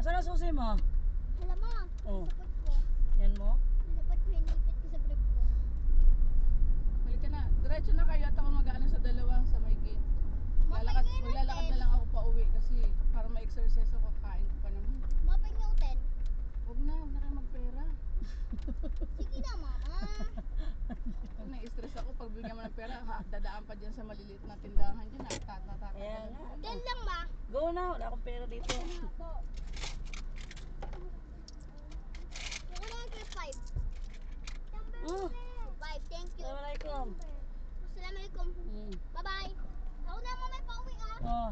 Asan ang susi mo? Alam mo, Oh. sapot ko. Yan mo? Dapat ko hinipit ko sa brief ko. Balik ka na. Diretso na kayo at ako mag-ano sa dalawa sa may gate. Maglalakad na lang ako pa uwi kasi para ma-exercise ako, kakain ko pa naman. Mapinyutin. Huwag na kayo magpera. Sige na, mama. Pag nai-stress ako, pag bigyan mo ng pera, dadaan pa dyan sa maliliit na tindahan dyan. Natakot Kaya ka nga. na. Yan lang, ma. Go na, wala akong pera dito. Yung ulit yung 5. Oh, 5, thank you. Assalamualaikum. Assalamualaikum. Hmm. Bye-bye. Ako na mo may pauwi, ah. Oh.